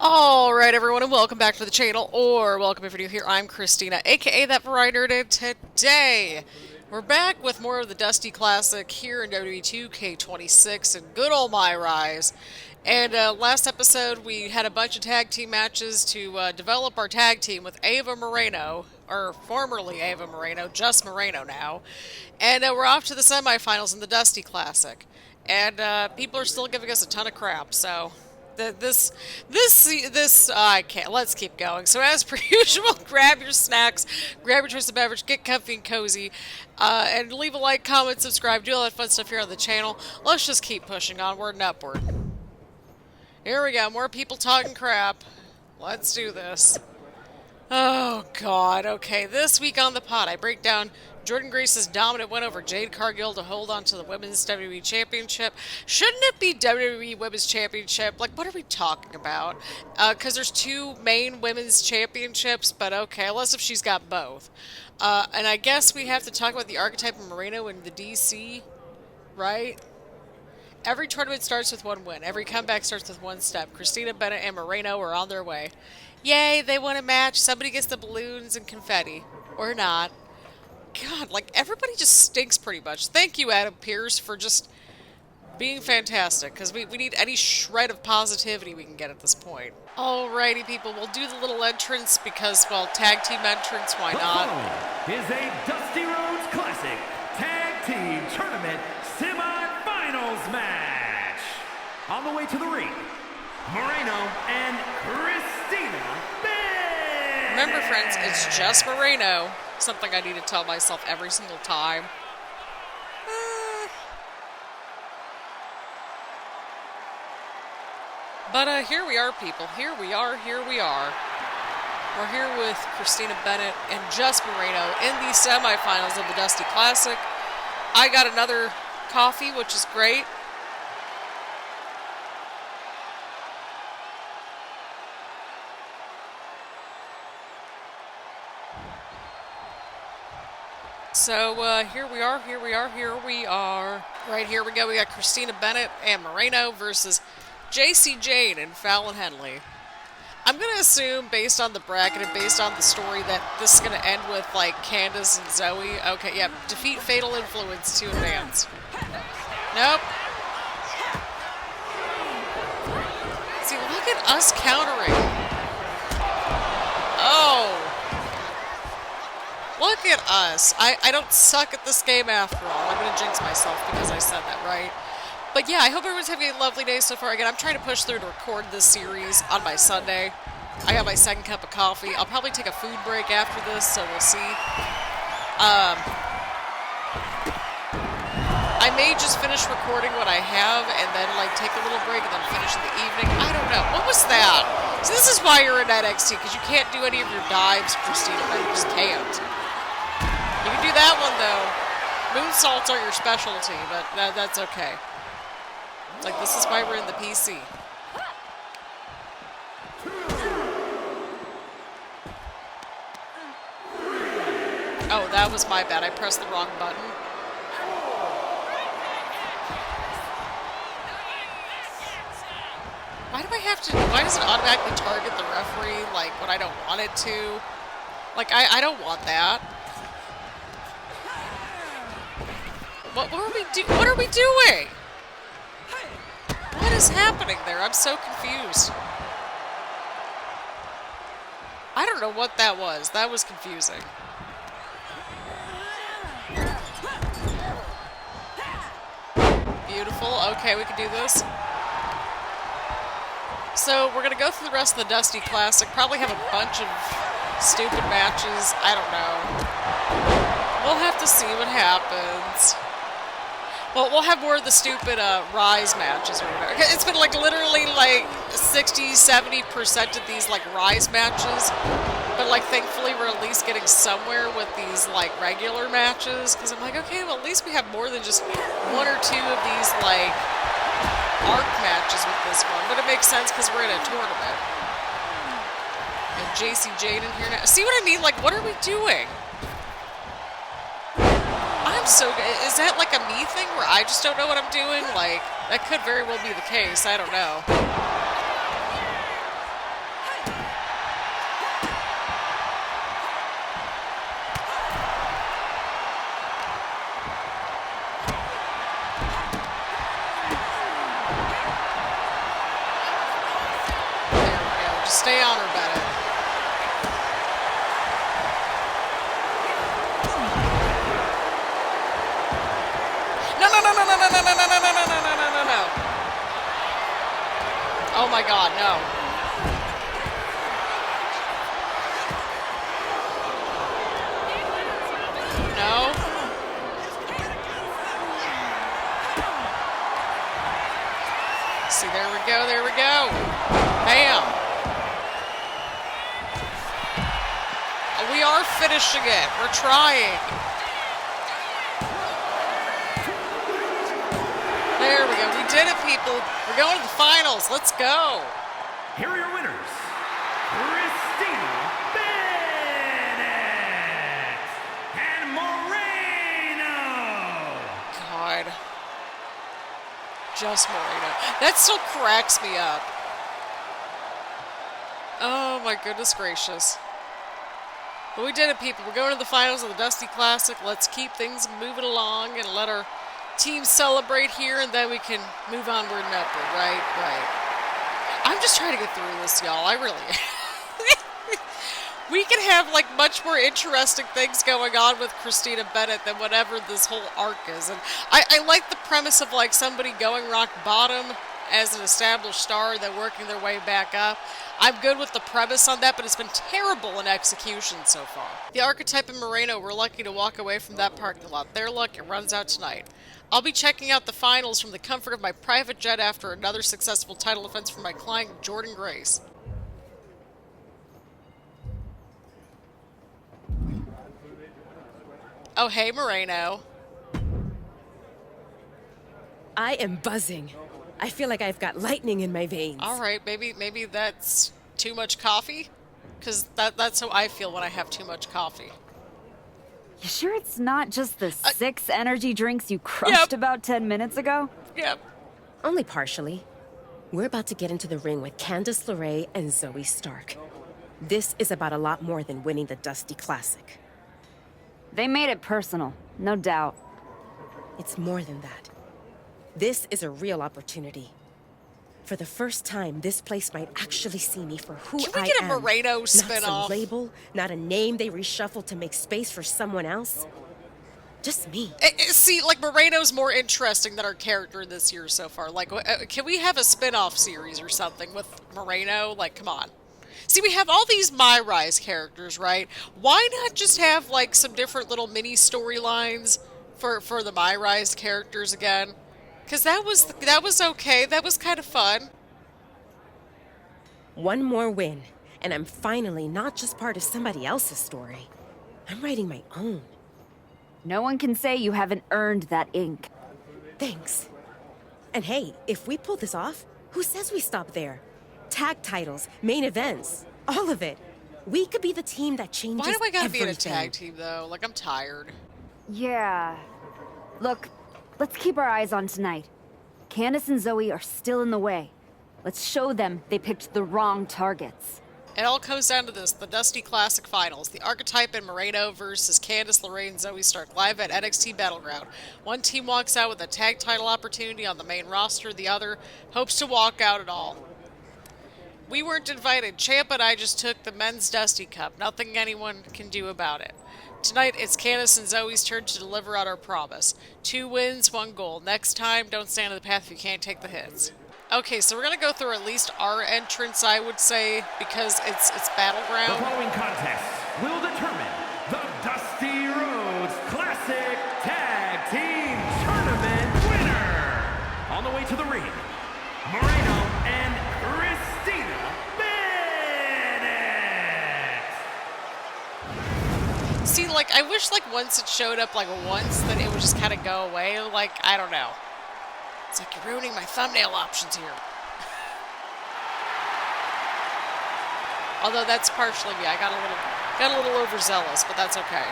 Alright everyone, and welcome back to the channel, or welcome if you're new here. I'm Christina, aka That Variety Nerd, and today we're back with more of the Dusty Classic here in WWE 2K26 and good old MyRise. And last episode we had a bunch of tag team matches to develop our tag team with Ava Moreno, or formerly Ava Moreno, just Moreno now. And we're off to the semifinals in the Dusty Classic. And people are still giving us a ton of crap, so... I can't. Let's keep going. So as per usual, grab your snacks, grab your choice of beverage, get comfy and cozy, and leave a like, comment, subscribe, do all that fun stuff here on the channel. Let's just keep pushing onward and upward. Here we go. More people talking crap. Let's do this. Oh, God. Okay, this week on the pod, I break down Jordynne Grace's dominant win over Jade Cargill to hold on to the Women's WWE Championship. Shouldn't it be WWE Women's Championship? Like, what are we talking about? Because there's two main Women's Championships, but okay, unless if she's got both. And I guess we have to talk about the archetype of Moreno in the DC, right? Every tournament starts with one win. Every comeback starts with one step. Christina Bennett and Moreno are on their way. Yay, they won a match. Somebody gets the balloons and confetti. Or not. God, like, everybody just stinks pretty much. Thank you, Adam Pearce, for just being fantastic, because we need any shred of positivity we can get at this point. Alrighty, people, we'll do the little entrance because, well, tag team entrance, why not? The following is a Dusty Rhodes Classic Tag Team Tournament Semi-Finals match. On the way to the ring, Moreno and Christina Bennett. Remember, friends, it's just Moreno. Something I need to tell myself every single time. But here we are, people. Here we are. We're here with Christina Bennett and just Moreno in the semifinals of the Dusty Classic. I got another coffee, which is great. So, here we are. Right, here we go. We got Christina Bennett and Moreno versus JC Jane and Fallon Henley. I'm going to assume, based on the bracket and based on the story, that this is going to end with, like, Candace and Zoe. Okay, yeah, defeat Fatal Influence to advance. Nope. See, look at us countering. Oh. Look at us. I don't suck at this game after all. I'm going to jinx myself because I said that, right? But yeah, I hope everyone's having a lovely day so far. Again, I'm trying to push through to record this series on my Sunday. I got my second cup of coffee. I'll probably take a food break after this, so we'll see. I may just finish recording what I have and then, like, take a little break and then finish in the evening. I don't know. What was that? So this is why you're in NXT, because you can't do any of your dives, Christina. You just can't. You can do that one, though. Moonsaults are your specialty, but that's okay. Like, this is why we're in the PC. Oh, that was my bad. I pressed the wrong button. Why does it automatically target the referee, like, when I don't want it to? Like, I don't want that. What are we doing? What is happening there? I'm so confused. I don't know what that was. That was confusing. Beautiful. Okay, we can do this. So, we're going to go through the rest of the Dusty Classic. Probably have a bunch of stupid matches. I don't know. We'll have to see what happens. Well, we'll have more of the stupid Rise matches or whatever. It's been, like, literally, like, 60-70% of these, like, Rise matches. But, like, thankfully we're at least getting somewhere with these, like, regular matches. Because I'm like, okay, well, at least we have more than just one or two of these, like, arc matches with this one. But it makes sense because we're in a tournament. And JC Jane in here now. See what I mean? Like, what are we doing? I'm so good. Is that like a me thing where I just don't know what I'm doing? Like, that could very well be the case. I don't know. Just stay on her, Bennett. No, no, no, no, no, no, no, no, no, no, no, no, no, no, no, no. Oh my God, no. No. See, there we go, there we go. Bam. We are finishing it. We're trying. There we go. We did it, people. We're going to the finals. Let's go. Here are your winners, Christina Bennett and Moreno. God. Just Moreno. That still cracks me up. Oh my goodness gracious. But we did it, people. We're going to the finals of the Dusty Classic. Let's keep things moving along and let our team celebrate here, and then we can move onward and upward. Right, right. I'm just trying to get through this, y'all. I really am. We can have, like, much more interesting things going on with Christina Bennett than whatever this whole arc is. And I like the premise of, like, somebody going rock bottom as an established star, then working their way back up. I'm good with the premise on that, but it's been terrible in execution so far. The archetype in Moreno, we're lucky to walk away from that parking lot. Their luck, it runs out tonight. I'll be checking out the finals from the comfort of my private jet after another successful title defense for my client, Jordan Grace. Oh, hey, Moreno. I am buzzing. I feel like I've got lightning in my veins. All right, maybe that's too much coffee? Because that's how I feel when I have too much coffee. You sure it's not just the 6 energy drinks you crushed about 10 minutes ago? Yep. Only partially. We're about to get into the ring with Candice LeRae and Zoe Stark. This is about a lot more than winning the Dusty Classic. They made it personal, no doubt. It's more than that. This is a real opportunity. For the first time, this place might actually see me for who I am. Can we get a Moreno spinoff? Not some label, not a name they reshuffle to make space for someone else. Just me. See, like, Moreno's more interesting than our character this year so far. Like, can we have a spin-off series or something with Moreno? Like, come on. See, we have all these MyRise characters, right? Why not just have, like, some different little mini storylines for the MyRise characters again? Because that was okay. That was kind of fun. One more win, and I'm finally not just part of somebody else's story. I'm writing my own. No one can say you haven't earned that ink. Thanks. And hey, if we pull this off, who says we stop there? Tag titles, main events, all of it. We could be the team that changes Why do I gotta everything. be in a tag team, though? Like, I'm tired. Yeah. Look, let's keep our eyes on tonight. Candice and Zoe are still in the way. Let's show them they picked the wrong targets. It all comes down to this, the Dusty Classic Finals. The archetype in Moreno versus Candice LeRae and Zoe Stark live at NXT Battleground. One team walks out with a tag title opportunity on the main roster. The other hopes to walk out at all. We weren't invited. Champ and I just took the men's Dusty Cup. Nothing anyone can do about it. Tonight, it's Candice and Zoe's turn to deliver on our promise. 2 wins, 1 goal. Next time, don't stand in the path if you can't take the hits. Okay, so we're going to go through at least our entrance, I would say, because it's The Battleground. following contest will determine the Dusty Rhodes Classic Tag Team Tournament winner. On the way to the ring, Moreno and Christina Bennett. See, like, I wish, like, once it showed up, like, once, then it would just kind of go away. Like, I don't know. It's like you're ruining my thumbnail options here. Although that's partially me. I got a little overzealous, but that's okay.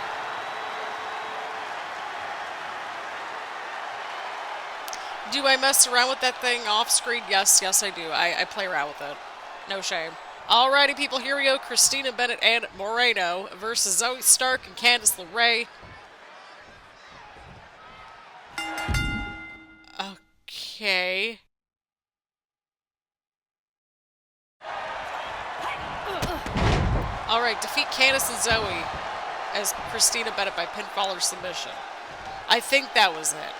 Do I mess around with that thing off screen? Yes, I do. I play around with it. No shame. Alrighty, people, here we go. Christina Bennett and Moreno versus Zoe Stark and Candice LeRae. All right, defeat Candice and Zoe as Christina Bennett by pinfall or submission. I think that was it.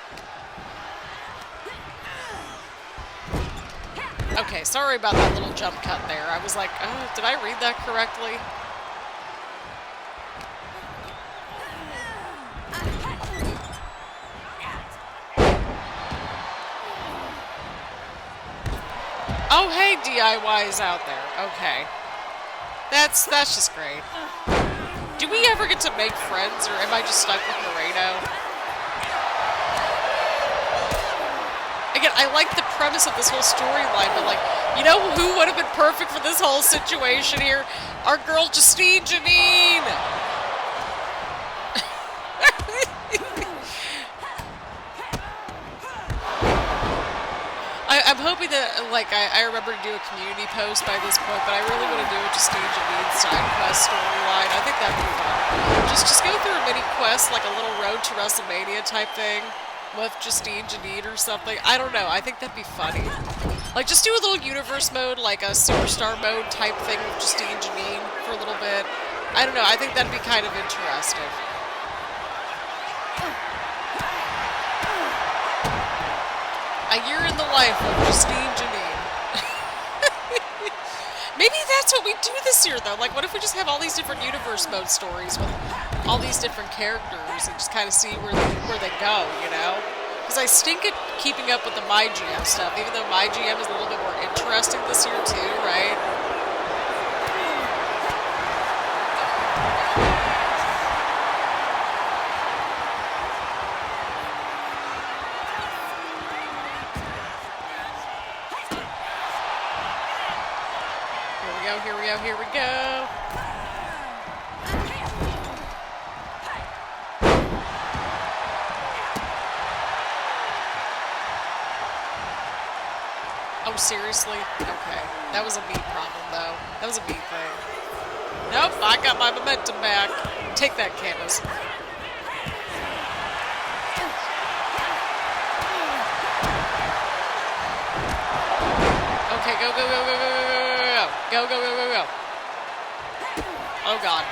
Okay, sorry about that little jump cut there. I was like, oh, did I read that correctly? Oh, hey, DIYs out there. Okay. That's just great. Do we ever get to make friends, or am I just stuck with Moreno? Again, I like the premise of this whole storyline, but like, you know who would have been perfect for this whole situation here? Our girl Justine Janine! I'm hoping that, like, I remember to do a community post by this point, but I really want to do a Justine Janine side quest storyline. I think that'd be fun. Just go through a mini quest, like a little Road to WrestleMania type thing with Justine Janine or something. I don't know. I think that'd be funny. Like, just do a little universe mode, like a superstar mode type thing with Justine Janine for a little bit. I don't know. I think that'd be kind of interesting. A year in the life of Justine Janine. Maybe that's what we do this year, though. Like, what if we just have all these different universe mode stories with all these different characters and just kind of see where they go, you know? Because I stink at keeping up with the MyGM stuff, even though MyGM is a little bit more interesting this year, too, right? Here we go. Oh, seriously? Okay. That was a me problem, though. That was a me thing. Nope, I got my momentum back. Take that, Candace. Okay, go, go, go, go, go, go, go. Go, go, go, go, go. Oh, God.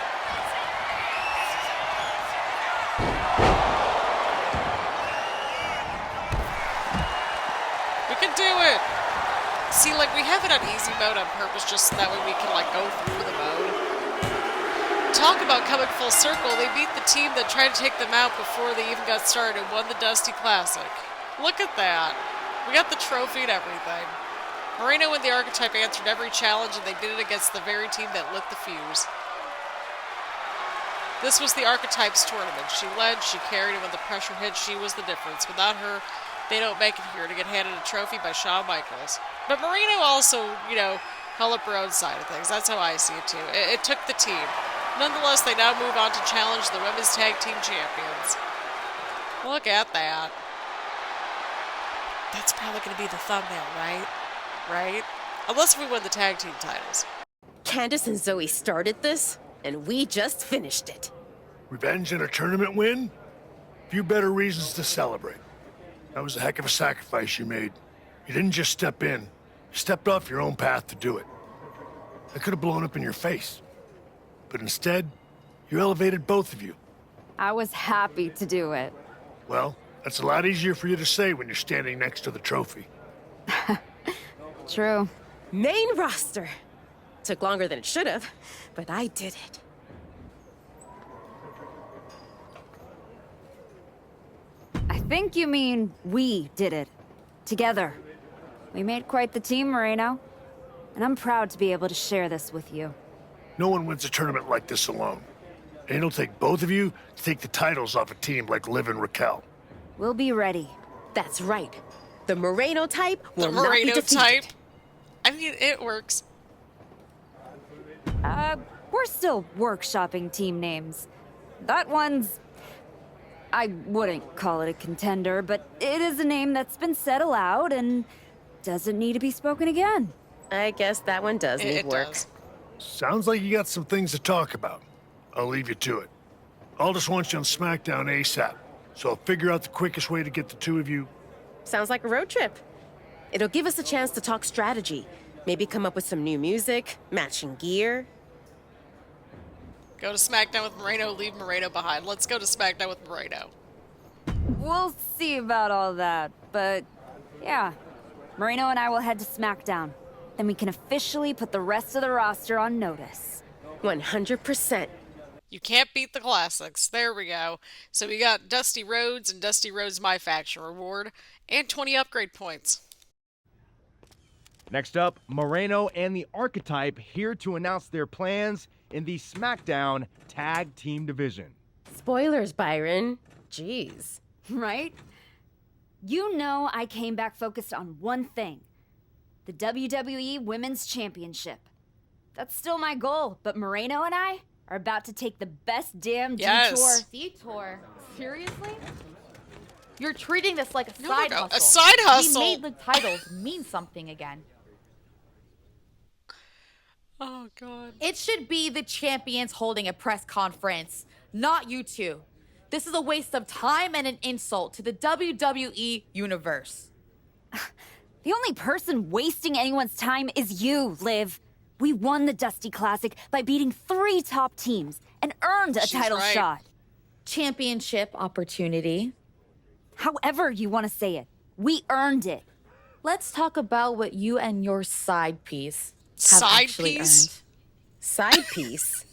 We can do it. See, like, we have it on easy mode on purpose just so that way we can, like, go through the mode. Talk about coming full circle. They beat the team that tried to take them out before they even got started and won the Dusty Classic. Look at that. We got the trophy and everything. Moreno and the Archetype answered every challenge, and they did it against the very team that lit the fuse. This was the Archetype's tournament. She led, she carried, and when the pressure hit, she was the difference. Without her, they don't make it here to get handed a trophy by Shawn Michaels. But Moreno also, you know, held up her own side of things. That's how I see it, too. It took the team. Nonetheless, they now move on to challenge the Women's Tag Team Champions. Look at that. That's probably going to be the thumbnail, right? Right? Unless we win the tag team titles. Candice and Zoe started this, and we just finished it. Revenge and a tournament win? Few better reasons to celebrate. That was a heck of a sacrifice you made. You didn't just step in. You stepped off your own path to do it. That could have blown up in your face. But instead, you elevated both of you. I was happy to do it. Well, that's a lot easier for you to say when you're standing next to the trophy. True. Main roster. Took longer than it should have, but I did it. I think you mean we did it. Together. We made quite the team, Moreno. And I'm proud to be able to share this with you. No one wins a tournament like this alone. And it'll take both of you to take the titles off a team like Liv and Raquel. We'll be ready. That's right. The Moreno type will The not be Moreno defeated. type. I mean, it works. We're still workshopping team names. That one's... I wouldn't call it a contender, but it is a name that's been said aloud and doesn't need to be spoken again. I guess that one does need It work. does. Sounds like you got some things to talk about. I'll leave you to it. Aldous wants you on SmackDown ASAP, so I'll figure out the quickest way to get the two of you. Sounds like a road trip. It'll give us a chance to talk strategy. Maybe come up with some new music, matching gear. Go to SmackDown with Moreno, leave Moreno behind. Let's go to SmackDown with Moreno. We'll see about all that, but yeah. Moreno and I will head to SmackDown. Then we can officially put the rest of the roster on notice. 100%. You can't beat the classics. There we go. So we got Dusty Rhodes and Dusty Rhodes My Faction reward and 20 upgrade points. Next up, Moreno and the Archetype here to announce their plans in the SmackDown Tag Team Division. Spoilers, Byron. Jeez. Right? You know I came back focused on one thing. The WWE Women's Championship. That's still my goal, but Moreno and I are about to take the best damn detour. Detour? Seriously? You're treating this like a No, side no, hustle. a side hustle. We made the titles mean something again. Oh, God. It should be the champions holding a press conference, not you two. This is a waste of time and an insult to the WWE universe. The only person wasting anyone's time is you, Liv. We won the Dusty Classic by beating 3 top teams and earned a She's title right. shot. Championship opportunity. However you want to say it, we earned it. Let's talk about what you and your side piece have Side actually piece? earned. Side piece.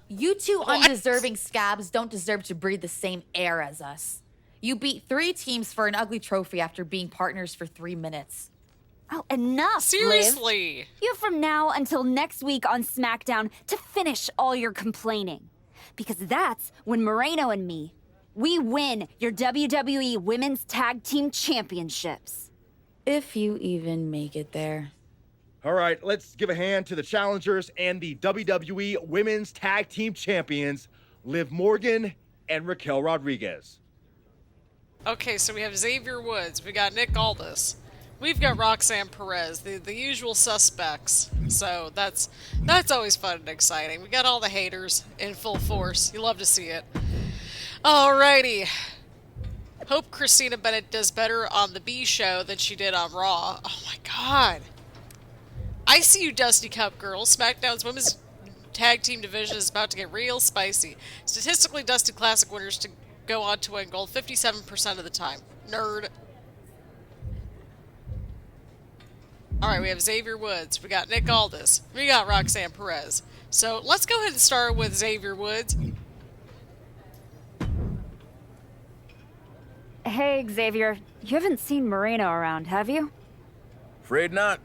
You two What? undeserving scabs don't deserve to breathe the same air as us. You beat 3 teams for an ugly trophy after being partners for 3 minutes. Oh, enough, Liv. Seriously. You have from now until next week on SmackDown to finish all your complaining. Because that's when Moreno and me, we win your WWE Women's Tag Team Championships. If you even make it there. All right, let's give a hand to the challengers and the WWE Women's Tag Team Champions, Liv Morgan and Raquel Rodriguez. Okay, so we have Xavier Woods. We got Nick Aldis. We've got Roxanne Perez, the usual suspects. So that's always fun and exciting. We got all the haters in full force. You love to see it. Alrighty. Hope Christina Bennett does better on the B show than she did on Raw. Oh my god. I see you, Dusty Cup girls. SmackDown's Women's Tag Team Division is about to get real spicy. Statistically, Dusty Classic winners to go on to win gold 57% of the time. Nerd. Alright, we have Xavier Woods. We got Nick Aldis. We got Roxanne Perez. So let's go ahead and start with Xavier Woods. Hey, Xavier. You haven't seen Moreno around, have you? Afraid not.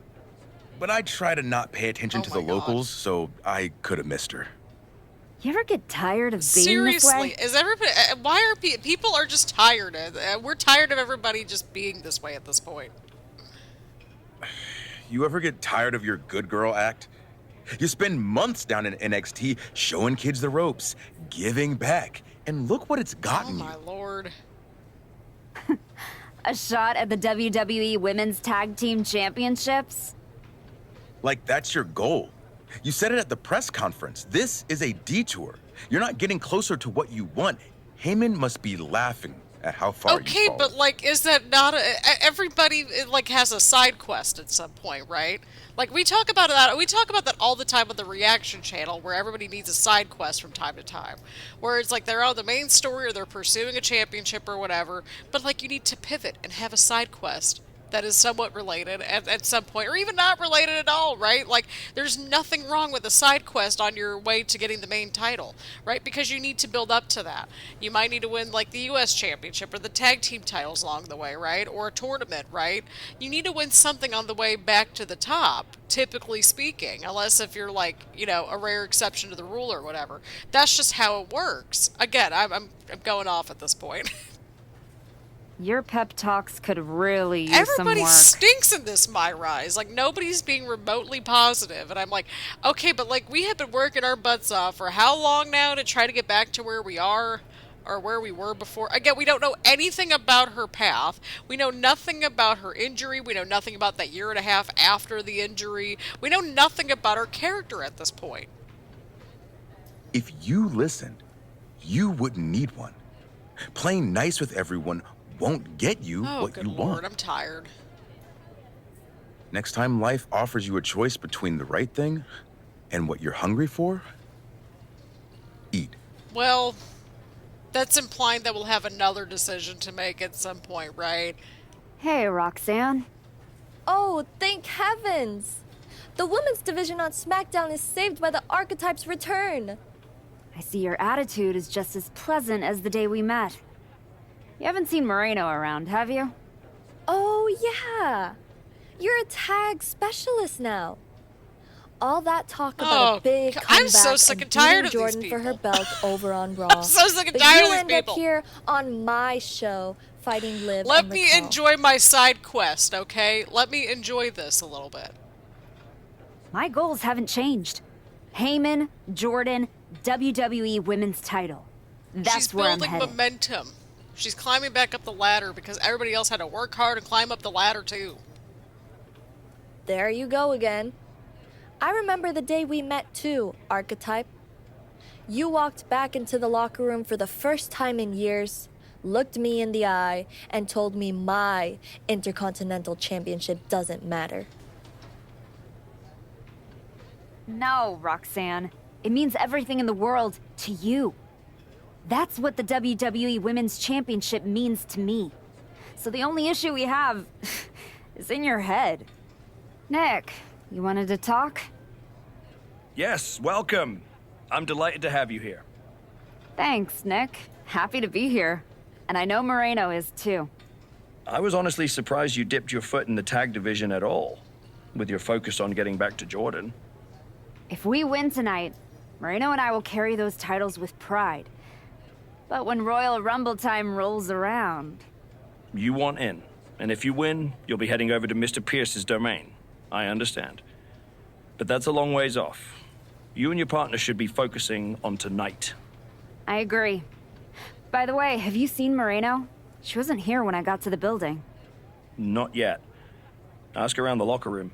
But I try to not pay attention Oh to my the God. locals, so I could have missed her. You ever get tired of being this Seriously, way? is everybody? Why are people are just tired? We're tired of everybody just being this way at this point. You ever get tired of your good girl act? You spend months down in NXT showing kids the ropes, giving back, and look what it's Oh gotten my you. lord. A shot at the WWE Women's Tag Team Championships? Like that's your goal. You said it at the press conference. This is a detour. You're not getting closer to what you want. Heyman must be laughing at how far Okay, you've fallen. but like, is that not everybody like has a side quest at some point, right? Like we talk about that. We talk about that all the time with the reaction channel, where everybody needs a side quest from time to time, where it's like they're on the main story or they're pursuing a championship or whatever. But like, you need to pivot and have a side quest that is somewhat related at some point, or even not related at all, right? Like, there's nothing wrong with a side quest on your way to getting the main title, right? Because you need to build up to that. You might need to win, like, the U.S. Championship or the tag team titles along the way, right? Or a tournament, right? You need to win something on the way back to the top, typically speaking, unless if you're, like, you know, a rare exception to the rule or whatever. That's just how it works. Again, I'm going off at this point. Your pep talks could really use Everybody some work. stinks in this MyRise. Like, nobody's being remotely positive. And I'm like, okay, but like, we have been working our butts off for how long now to try to get back to where we are or where we were before? Again, we don't know anything about her path. We know nothing about her injury. We know nothing about that year and a half after the injury. We know nothing about her character at this point. If you listened, you wouldn't need one. Playing nice with everyone won't get you Oh, what good you lord, want. I'm tired. Next time life offers you a choice between the right thing and what you're hungry for, Well, that's implying that we'll have another decision to make at some point, right? Hey, Roxanne. Oh, thank heavens! The women's division on SmackDown is saved by the Archetype's return. I see your attitude is just as pleasant as the day we met. You haven't seen Moreno around, have you? Oh, yeah. You're a tag specialist now. All that talk about a big comeback I'm so sick and tired of Jordan these for her people. belt over on Raw. I'm so sick and But tired you of these end people. up here on my show, fighting Liv Let and me Raquel. enjoy my side quest, okay? Let me enjoy this a little bit. My goals haven't changed. Heyman, Jordan, WWE Women's title. That's She's where I'm building headed. momentum. She's climbing back up the ladder because everybody else had to work hard and climb up the ladder too. There you go again. I remember the day we met too, Archetype. You walked back into the locker room for the first time in years, looked me in the eye, and told me my Intercontinental Championship doesn't matter. No, Roxanne. It means everything in the world to you. That's what the WWE Women's Championship means to me. So the only issue we have is in your head. Nick, you wanted to talk? Yes, welcome. I'm delighted to have you here. Thanks, Nick. Happy to be here. And I know Moreno is too. I was honestly surprised you dipped your foot in the tag division at all, with your focus on getting back to Jordan. If we win tonight, Moreno and I will carry those titles with pride. But when Royal Rumble time rolls around... You want in, and if you win, you'll be heading over to Mr. Pierce's domain. I understand. But that's a long ways off. You and your partner should be focusing on tonight. I agree. By the way, have you seen Moreno? She wasn't here when I got to the building. Not yet. Ask around the locker room.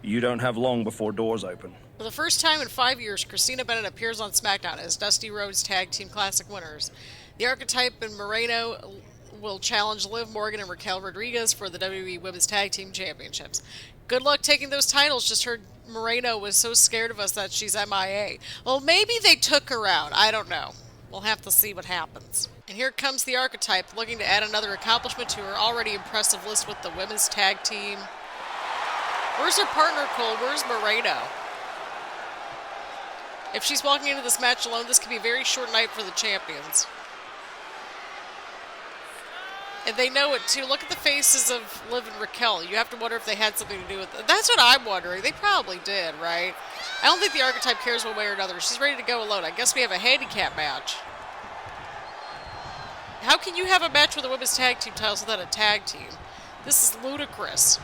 You don't have long before doors open. For the first time in 5 years, Christina Bennett appears on SmackDown as Dusty Rhodes Tag Team Classic winners. The Archetype and Moreno will challenge Liv Morgan and Raquel Rodriguez for the WWE Women's Tag Team Championships. Good luck taking those titles. Just heard Moreno was so scared of us that she's MIA. Well, maybe they took her out. I don't know. We'll have to see what happens. And here comes the Archetype, looking to add another accomplishment to her already impressive list with the Women's Tag Team. Where's her partner, Cole? Where's Moreno? If she's walking into this match alone, this could be a very short night for the champions. And they know it too. Look at the faces of Liv and Raquel. You have to wonder if they had something to do with it. That's what I'm wondering. They probably did, right? I don't think the Archetype cares one way or another. She's ready to go alone. I guess we have a handicap match. How can you have a match with the women's tag team titles without a tag team? This is ludicrous.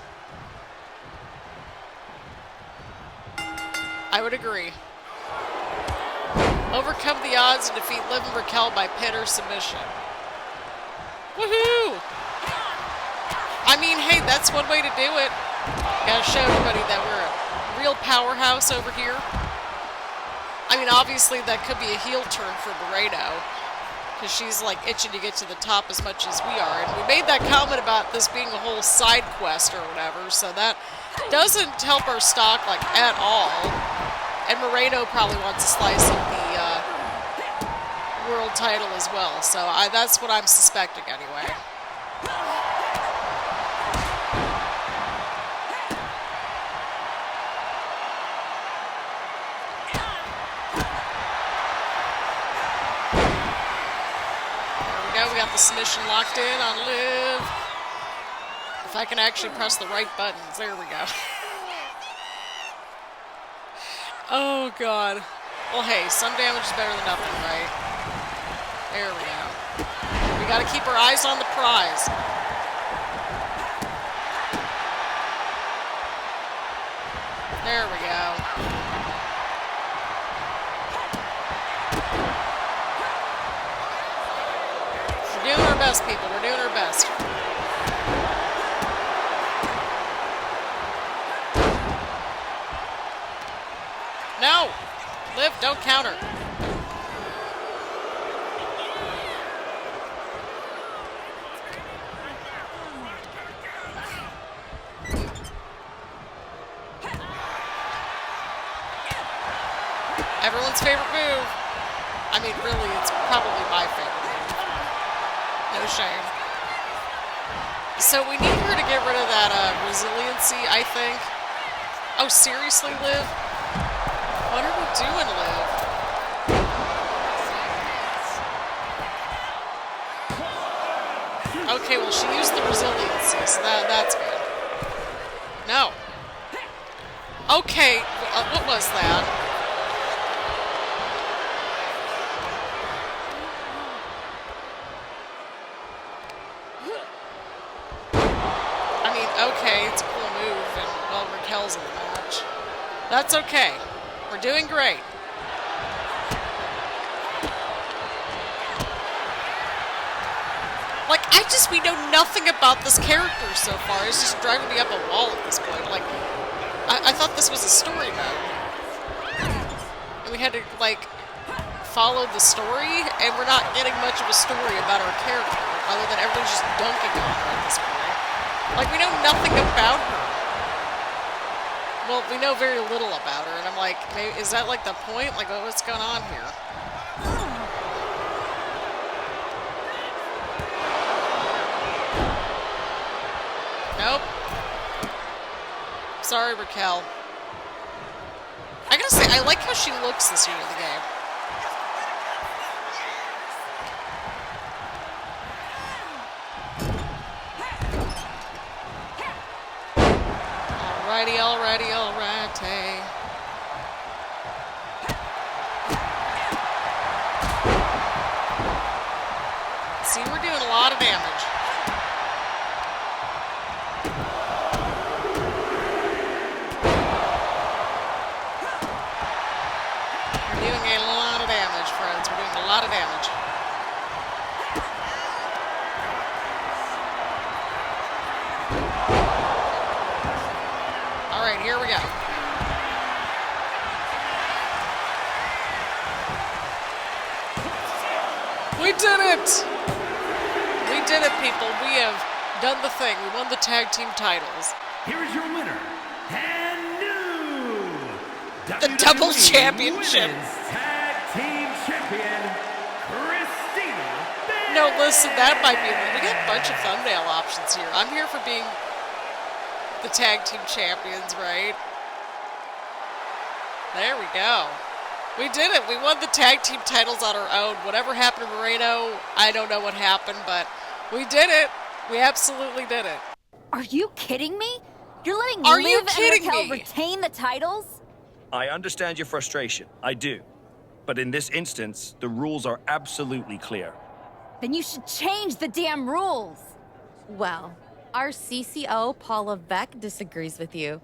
I would agree. Overcome the odds and defeat Liv and Raquel by pin or submission. Woohoo! I mean, hey, that's one way to do it. Gotta show everybody that we're a real powerhouse over here. I mean, obviously that could be a heel turn for Moreno, because she's like itching to get to the top as much as we are. And we made that comment about this being a whole side quest or whatever, so that doesn't help our stock like at all. And Moreno probably wants a slice of the world title as well, so that's what I'm suspecting anyway. There we go, we got the submission locked in on Liv. If I can actually press the right buttons, there we go. Oh, God. Well, hey, some damage is better than nothing, right? There we go. We got to keep our eyes on the prize. There we go. We're doing our best, people. We're doing our best. No! Liv, don't counter. Everyone's favorite move. I mean, really, it's probably my favorite move. No shame. So we need her to get rid of that resiliency, I think. Oh, seriously, Liv? What are we doing, Liv? Okay, well, she used the resiliency, so that's good. No. Okay, what was that? I mean, okay, it's a cool move, and, well, Raquel's in the match. That's okay. We're doing great. Like, we know nothing about this character so far. It's just driving me up a wall at this point. Like, I thought this was a story mode. And we had to, like, follow the story, and we're not getting much of a story about our character, other than everybody's just dunking on her at this point. Like, we know nothing about her. Well, we know very little about her, and I'm like, maybe, is that, like, the point? Like, what's going on here? Nope. Sorry, Raquel. I gotta say, I like how she looks this year in the game. Alrighty, alrighty, alrighty. See, we're doing a lot of damage. A lot of damage. All right, here we go. We did it! We did it, people. We have done the thing. We won the tag team titles. Here is your winner and new the double championship. No, listen, that might be... We got a bunch of thumbnail options here. I'm here for being the tag team champions, right? There we go. We did it. We won the tag team titles on our own. Whatever happened to Moreno, I don't know what happened, but we did it. We absolutely did it. Are you kidding me? You're letting Are Liv you and kidding Raquel me? retain the titles? I understand your frustration. I do. But in this instance, the rules are absolutely clear. Then you should change the damn rules. Well, our CCO, Paula Beck, disagrees with you.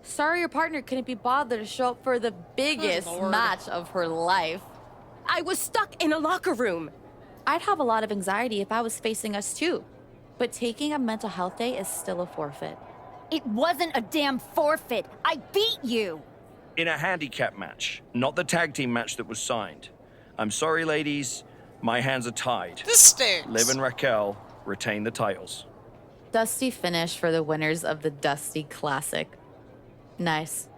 Sorry your partner couldn't be bothered to show up for the biggest Lord. match of her life. I was stuck in a locker room. I'd have a lot of anxiety if I was facing us too. But taking a mental health day is still a forfeit. It wasn't a damn forfeit. I beat you. In a handicap match, not the tag team match that was signed. I'm sorry, ladies. My hands are tied. This stinks. Liv and Raquel retain the titles. Dusty finish for the winners of the Dusty Classic. Nice.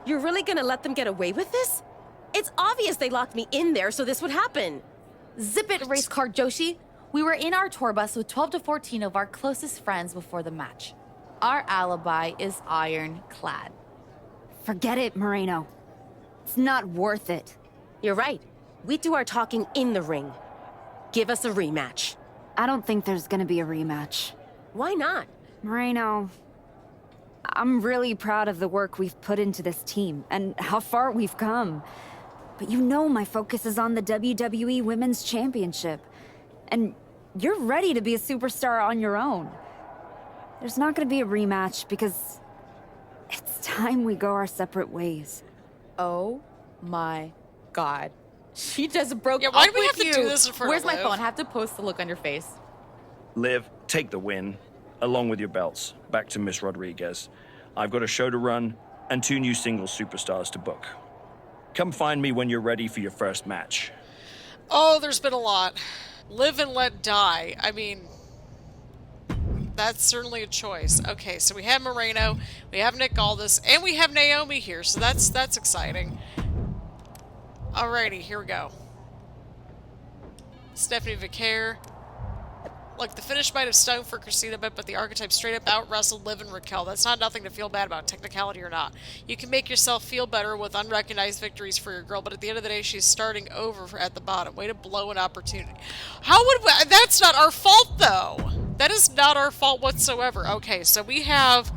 You're really gonna let them get away with this? It's obvious they locked me in there so this would happen. Zip it, race car Joshi. We were in our tour bus with 12 to 14 of our closest friends before the match. Our alibi is ironclad. Forget it, Moreno. It's not worth it. You're right. We do our talking in the ring. Give us a rematch. I don't think there's gonna be a rematch. Why not? Moreno, I'm really proud of the work we've put into this team and how far we've come. But you know my focus is on the WWE Women's Championship. And you're ready to be a superstar on your own. There's not gonna be a rematch because it's time we go our separate ways. Oh my God. She just broke Yeah, why up do we with have you. to do this in front Where's of my Liv? phone? I have to post the look on your face. Liv, take the win, along with your belts, back to Miss Rodriguez. I've got a show to run and 2 new singles superstars to book. Come find me when you're ready for your first match. Oh, there's been a lot. Live and let die. I mean, that's certainly a choice. Okay, so we have Moreno, we have Nick Aldis, and we have Naomi here, so that's exciting. Alrighty, here we go. Stephanie Vicaire. Look, the finish might have stung for Christina a bit, but the Archetype straight up out-wrestled Liv and Raquel. That's not nothing to feel bad about, technicality or not. You can make yourself feel better with unrecognized victories for your girl, but at the end of the day, she's starting over at the bottom. Way to blow an opportunity. How would we... That's not our fault, though. That is not our fault whatsoever. Okay, so we have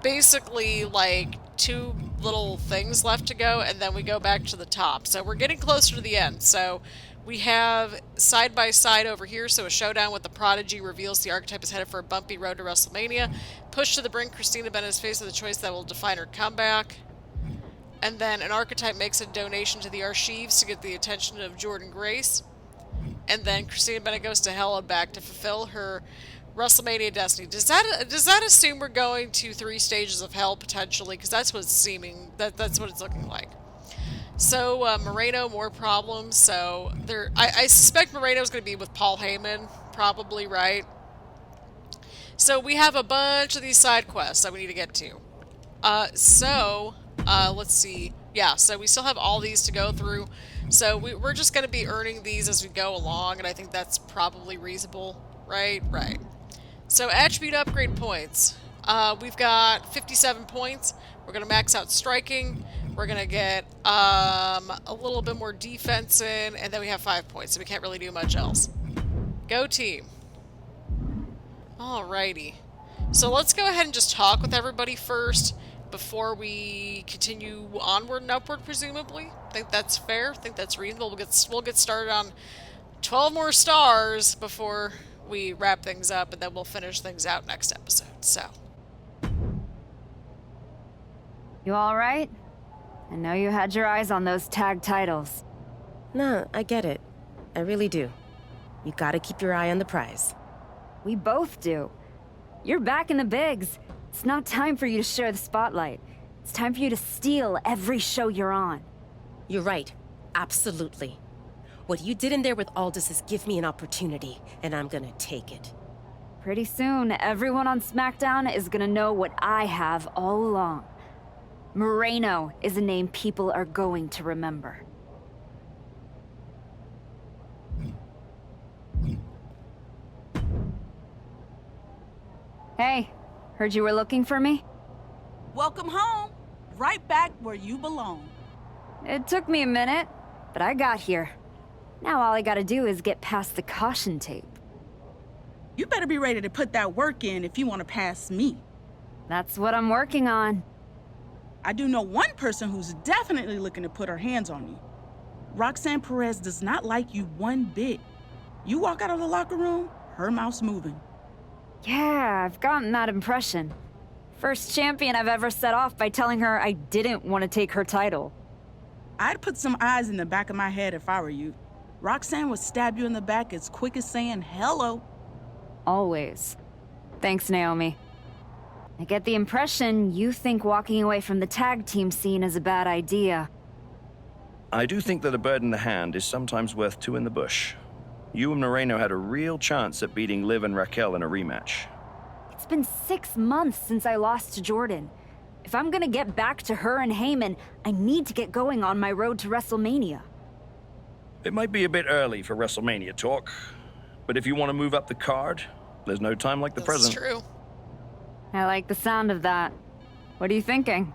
basically, like, 2 little things left to go, and then we go back to the top. So we're getting closer to the end, so... We have side by side over here, so a showdown with the Prodigy reveals the Archetype is headed for a bumpy road to WrestleMania. Push to the brink, Christina Bennett is faced with a choice that will define her comeback. And then an Archetype makes a donation to the Archives to get the attention of Jordan Grace. And then Christina Bennett goes to hell and back to fulfill her WrestleMania destiny. Does that assume we're going to 3 stages of hell potentially? Because that's what it's seeming. That's what it's looking like. So, Moreno, more problems. So, I suspect Moreno's going to be with Paul Heyman, probably, right? So, we have a bunch of these side quests that we need to get to. Let's see. Yeah, so we still have all these to go through. So, we're just going to be earning these as we go along, and I think that's probably reasonable, right? Right. So, attribute upgrade points. We've got 57 points. We're going to max out striking. We're going to get a little bit more defense in, and then we have 5 points, so we can't really do much else. Go team. Alrighty. So let's go ahead and just talk with everybody first before we continue onward and upward, presumably. I think that's fair. I think that's reasonable. We'll get started on 12 more stars before we wrap things up, and then we'll finish things out next episode. So. You alright? I know you had your eyes on those tag titles. No, I get it. I really do. You gotta keep your eye on the prize. We both do. You're back in the bigs. It's not time for you to share the spotlight. It's time for you to steal every show you're on. You're right. Absolutely. What you did in there with Aldous is give me an opportunity, and I'm gonna take it. Pretty soon, everyone on SmackDown is gonna know what I have all along. Moreno is a name people are going to remember. Hey, heard you were looking for me? Welcome home. Right back where you belong. It took me a minute, but I got here. Now all I gotta do is get past the caution tape. You better be ready to put that work in if you want to pass me. That's what I'm working on. I do know one person who's definitely looking to put her hands on you. Roxanne Perez does not like you one bit. You walk out of the locker room, her mouth's moving. Yeah, I've gotten that impression. First champion I've ever set off by telling her I didn't want to take her title. I'd put some eyes in the back of my head if I were you. Roxanne would stab you in the back as quick as saying hello. Always. Thanks, Naomi. I get the impression you think walking away from the tag team scene is a bad idea. I do think that a bird in the hand is sometimes worth 2 in the bush. You and Moreno had a real chance at beating Liv and Raquel in a rematch. It's been 6 months since I lost to Jordan. If I'm gonna get back to her and Heyman, I need to get going on my road to WrestleMania. It might be a bit early for WrestleMania talk, but if you want to move up the card, there's no time like the present. That's true. I like the sound of that. What are you thinking?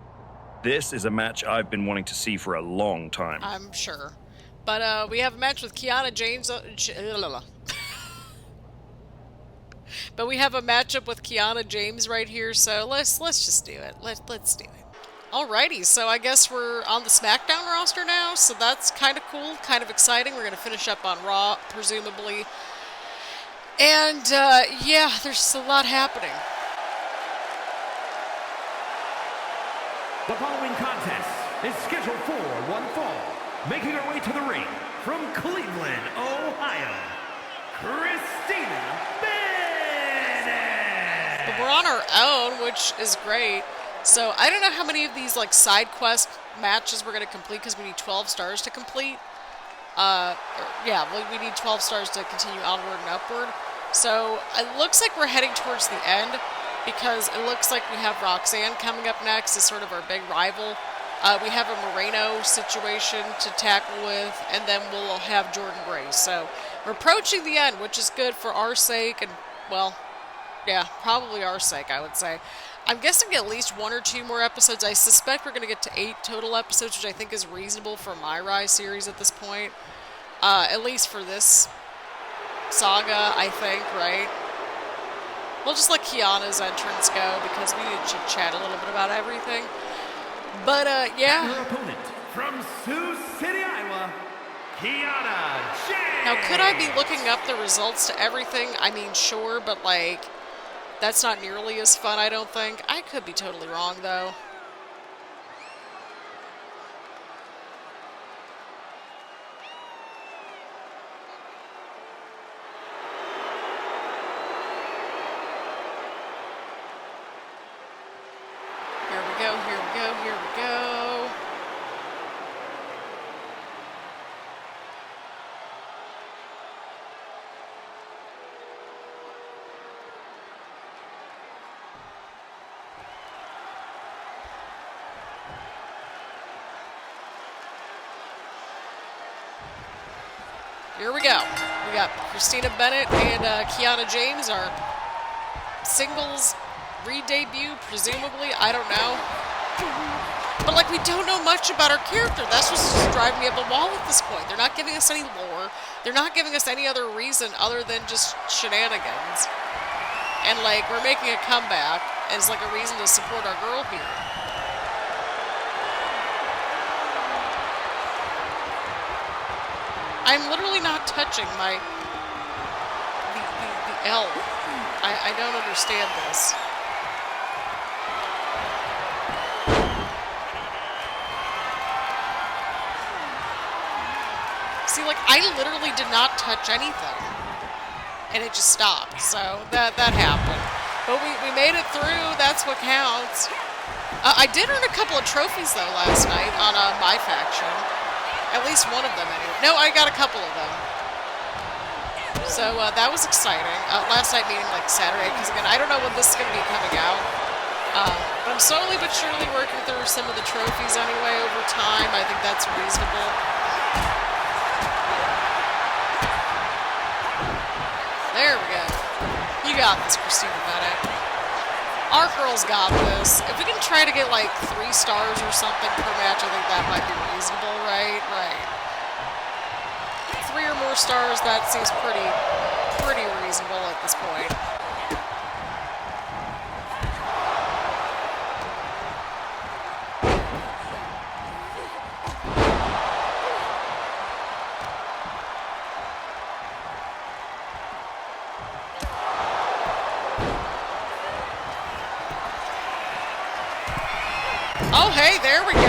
This is a match I've been wanting to see for a long time. I'm sure. But we have a match with Kiana James. But we have a matchup with Kiana James right here, so let's just do it. Let's do it. Alrighty, so I guess we're on the SmackDown roster now, so that's kind of cool, kind of exciting. We're going to finish up on Raw, presumably. And, yeah, there's a lot happening. The following contest is scheduled for one fall. Making her way to the ring from Cleveland, Ohio, Christina Bennett. But we're on our own, which is great. So I don't know how many of these like side quest matches we're going to complete because we need 12 stars to complete. Yeah, we need 12 stars to continue onward and upward. So it looks like we're heading towards the end because it looks like we have Roxanne coming up next as sort of our big rival. We have a Moreno situation to tackle with, and then we'll have Jordan Grace. So We're approaching the end, which is good for our sake, and, well, yeah, probably our sake, I would say. I'm guessing at least 1 or 2 more episodes. I suspect we're going to get to 8 total episodes, which I think is reasonable for MyRise series at this point. At least for this saga, I think, right? We'll just let Kiana's entrance go because we need to chat a little bit about everything. But, yeah. Your opponent from Sioux City, Iowa, Kiana James. Now, could I be looking up the results to everything? I mean, sure, but, like, that's not nearly as fun, I don't think. I could be totally wrong, though. Here we go, here we go, here we go. Here we go. We got Christina Bennett and Kiana James, our singles re-debut, presumably. I don't know. But, like, we don't know much about our character. That's what's just driving me up the wall at this point. They're not giving us any lore. They're not giving us any other reason other than just shenanigans. And, like, we're making a comeback as, like, a reason to support our girl here. I'm literally not touching my the L. I don't understand this. See, like, I literally did not touch anything. And it just stopped. So that happened. But we made it through. That's what counts. I did earn a couple of trophies, though, last night on my faction. At least one of them, anyway. No, I got a couple of them. So that was exciting. Last night meaning like Saturday, because again, I don't know when this is going to be coming out. But I'm slowly but surely working through some of the trophies anyway over time. I think that's reasonable. There we go. You got this, Christina Bennett. Our girls got this. If we can try to get like 3 stars or something per match, I think that might be reasonable, right? Right. 3 or more stars, that seems pretty reasonable at this point. Oh, hey, there we go.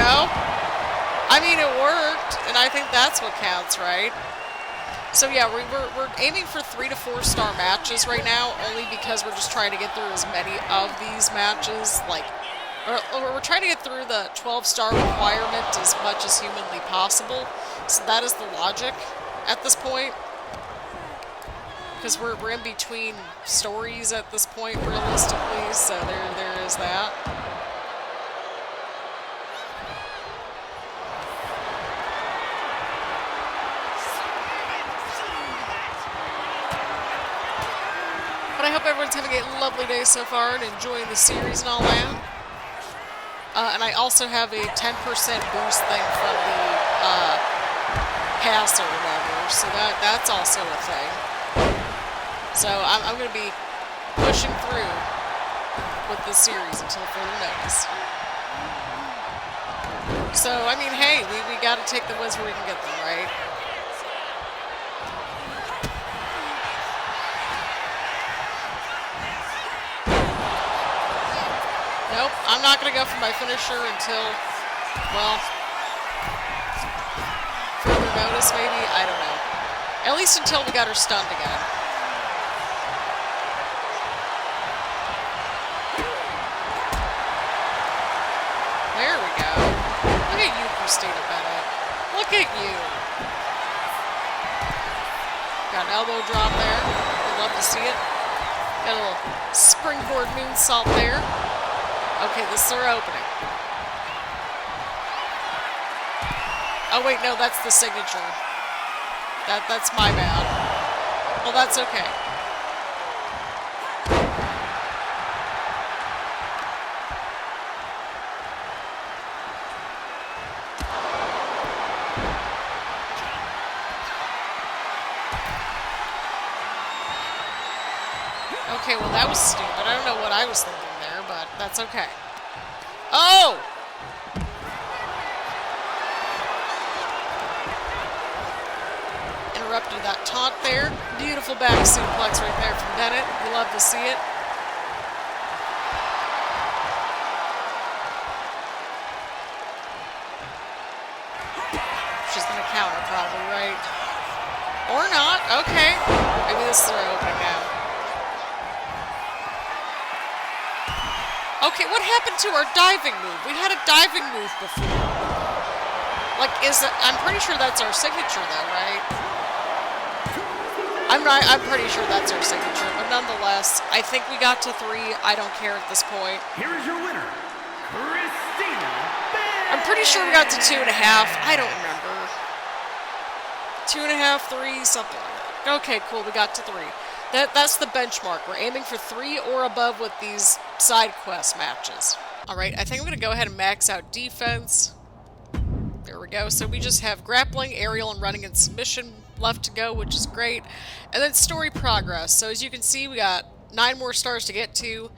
I mean, it worked, and I think that's what counts, right? So yeah, we're aiming for 3 to 4 star matches right now, only because we're just trying to get through as many of these matches, like, or we're trying to get through the 12-star requirement as much as humanly possible. So that is the logic at this point. Because we're in between stories at this point, realistically, so there is that. But I hope everyone's having a lovely day so far and enjoying the series and all that. And I also have a 10% boost thing from the pass or whatever, so that's also a thing. So I'm going to be pushing through with this series until further notice. So, I mean, hey, we got to take the wins where we can get them, right? Nope, I'm not going to go for my finisher until, well, further notice maybe? I don't know. At least until we got her stunned again. There we go. Look at you, Christina Bennett. Look at you. Got an elbow drop there. We'd love to see it. Got a little springboard moonsault there. Okay, this is our opening. Oh wait, no, that's the signature. That's my bad. Well, that's okay. Okay, well that was stupid. I don't know what I was thinking there, but that's okay. Oh! Interrupted that taunt there. Beautiful back suplex right there from Bennett. We love to see it. She's gonna counter probably, right? Or not. Okay. Maybe this is her opening now. Okay, what happened to our diving move? We had a diving move before. Like, I'm pretty sure that's our signature though, right? I'm pretty sure that's our signature, but nonetheless, I think we got to 3. I don't care at this point. Here is your winner, Christina. I'm pretty sure we got to 2.5. I don't remember. 2.5, 3, something like that. Okay, cool, we got to 3. That's the benchmark. We're aiming for 3 or above with these side quest matches. Alright, I think I'm going to go ahead and max out defense. There we go. So we just have grappling, aerial, and running and submission left to go, which is great. And then story progress. So as you can see, we got 9 more stars to get to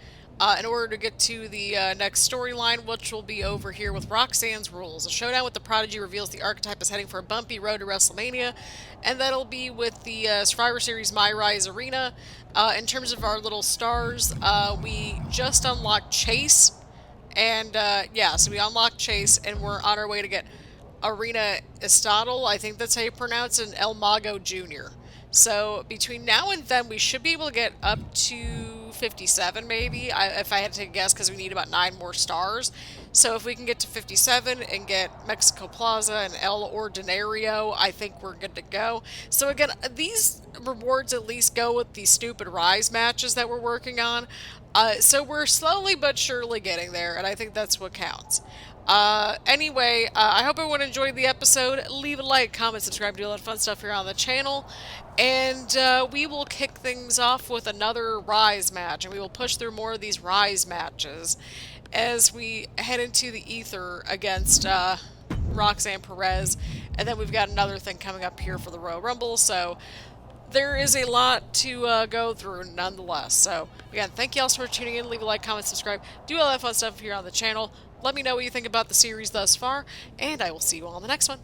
in order to get to the next storyline, which will be over here with Roxanne's Rules. A showdown with the Prodigy reveals the archetype is heading for a bumpy road to WrestleMania, and that'll be with the Survivor Series MyRise Arena. In terms of our little stars, we just unlocked Chase, and yeah, so we unlocked Chase, and we're on our way to get Arena Estadal, I think that's how you pronounce it, and El Mago Jr. So between now and then, we should be able to get up to 57, maybe, if I had to take a guess, because we need about 9 more stars. So if we can get to 57 and get Mexico Plaza and El Ordinario, I think we're good to go. So again, these rewards at least go with the stupid Rise matches that we're working on. So we're slowly but surely getting there, and I think that's what counts. Anyway, I hope everyone enjoyed the episode. Leave a like, comment, subscribe, do a lot of fun stuff here on the channel. And we will kick things off with another Rise match, and we will push through more of these Rise matches as we head into the ether against Roxanne Perez. And then we've got another thing coming up here for the Royal Rumble, so there is a lot to go through nonetheless. So again, thank you all so much for tuning in. Leave a like, comment, subscribe, do all that fun stuff here on the channel. Let me know what you think about the series thus far, and I will see you all in the next one.